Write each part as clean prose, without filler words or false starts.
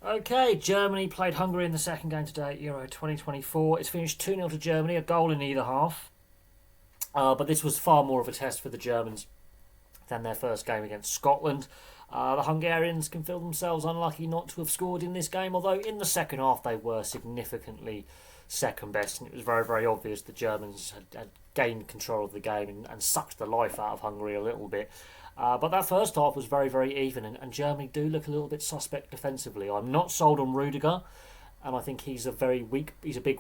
Okay, Germany played Hungary in the second game today at Euro 2024. It's finished 2-0 to Germany, a goal in either half. But this was far more of a test for the Germans than their first game against Scotland. The Hungarians can feel themselves unlucky not to have scored in this game, although in the second half they were significantly second best, and it was very, very obvious the Germans had gained control of the game and sucked the life out of Hungary a little bit. But that first half was very, very even, and Germany do look a little bit suspect defensively. I'm not sold on Rudiger, and I think he's a big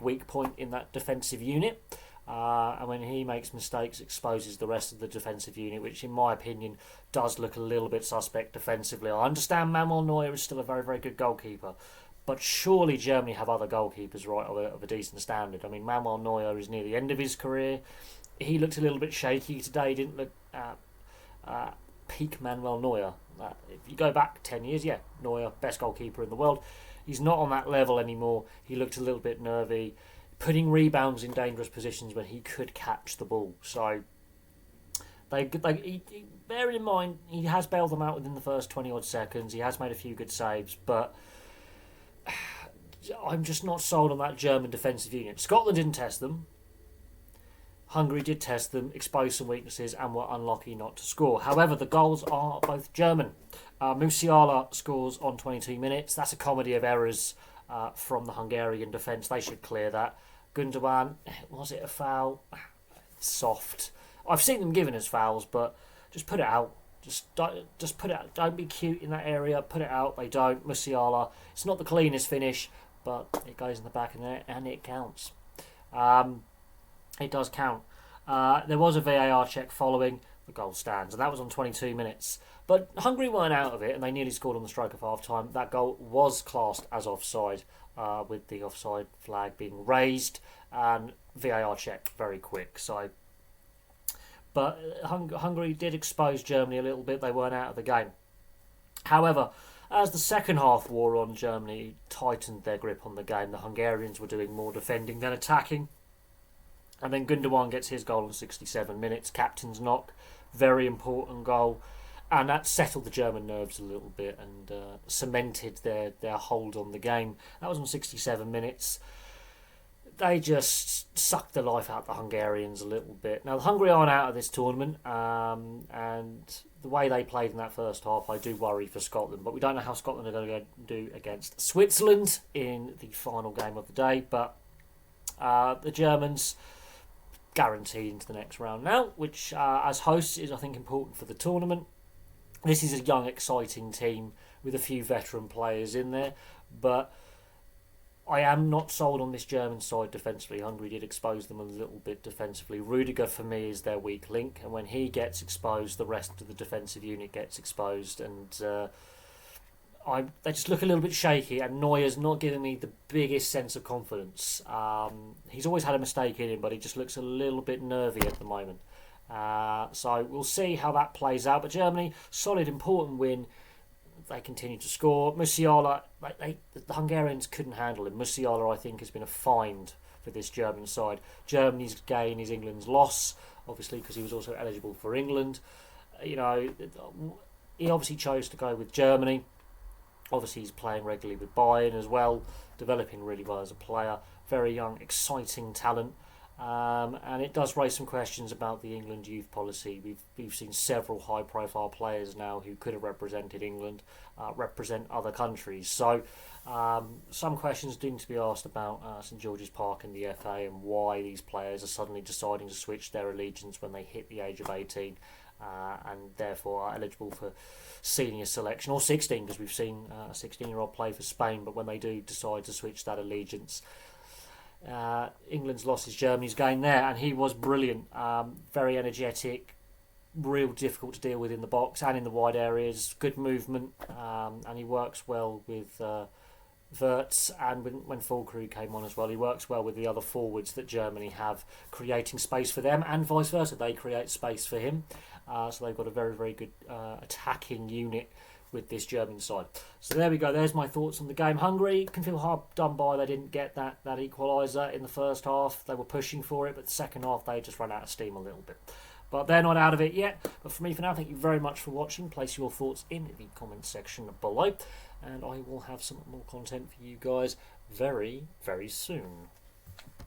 weak point in that defensive unit. And when he makes mistakes, exposes the rest of the defensive unit, which in my opinion does look a little bit suspect defensively. I understand Manuel Neuer is still a very, very good goalkeeper, but surely Germany have other goalkeepers right of a decent standard. I mean, Manuel Neuer is near the end of his career. He looked a little bit shaky today. He didn't look peak Manuel Neuer. If you go back 10 years, yeah, Neuer, best goalkeeper in the world. He's not on that level anymore. He looked a little bit nervy, putting rebounds in dangerous positions when he could catch the ball. So, bear in mind, he has bailed them out within the first 20-odd seconds. He has made a few good saves, but I'm just not sold on that German defensive unit. Scotland didn't test them. Hungary did test them, exposed some weaknesses, and were unlucky not to score. However, the goals are both German. Musiala scores on 22 minutes. That's a comedy of errors from the Hungarian defence. They should clear that. Gundogan, was it a foul? It's soft. I've seen them given as fouls, but just put it out. Just put it out. Don't be cute in that area. Put it out. They don't. Musiala. It's not the cleanest finish, but it goes in the back of the net and it counts. It does count. There was a VAR check following. The goal stands, and that was on 22 minutes. But Hungary weren't out of it, and they nearly scored on the stroke of half-time. That goal was classed as offside, with the offside flag being raised, and VAR check very quick. But Hungary did expose Germany a little bit. They weren't out of the game. However, as the second half wore on, Germany tightened their grip on the game. The Hungarians were doing more defending than attacking. And then Gundogan gets his goal in 67 minutes. Captain's knock. Very important goal. And that settled the German nerves a little bit and cemented their hold on the game. That was on 67 minutes. They just sucked the life out of the Hungarians a little bit. Now, the Hungary aren't out of this tournament. And the way they played in that first half, I do worry for Scotland. But we don't know how Scotland are going to do against Switzerland in the final game of the day. But the Germans guaranteed into the next round now, which as hosts is, I think, important for the tournament. This is a young, exciting team with a few veteran players in there, but I am not sold on this German side defensively. Hungary did expose them a little bit defensively. Rudiger, for me, is their weak link, and when he gets exposed, the rest of the defensive unit gets exposed, and they just look a little bit shaky, and Neuer's not giving me the biggest sense of confidence. He's always had a mistake in him, but he just looks a little bit nervy at the moment. So we'll see how that plays out. But Germany, solid, important win. They continue to score. Musiala, the Hungarians couldn't handle him. Musiala, I think, has been a find for this German side. Germany's gain is England's loss, obviously, because he was also eligible for England. You know, he obviously chose to go with Germany. Obviously, he's playing regularly with Bayern as well, developing really well as a player. Very young, exciting talent. And it does raise some questions about the England youth policy. We've seen several high-profile players now who could have represented England, represent other countries. So some questions do need to be asked about St George's Park and the FA and why these players are suddenly deciding to switch their allegiance when they hit the age of 18 and therefore are eligible for senior selection, or 16, because we've seen a 16-year-old play for Spain, but when they do decide to switch that allegiance, England's loss is Germany's gain there, and he was brilliant, very energetic, real difficult to deal with in the box and in the wide areas, good movement, and he works well with Wirtz, and when Füllkrug came on as well, he works well with the other forwards that Germany have, creating space for them, and vice versa, they create space for him. So they've got a very, very good attacking unit with this German side. So there we go. There's my thoughts on the game. Hungary can feel hard done by. They didn't get that equaliser in the first half. They were pushing for it, but the second half they just ran out of steam a little bit. But they're not out of it yet. But for me, for now, thank you very much for watching. Place your thoughts in the comments section below. and I will have some more content for you guys very, very soon.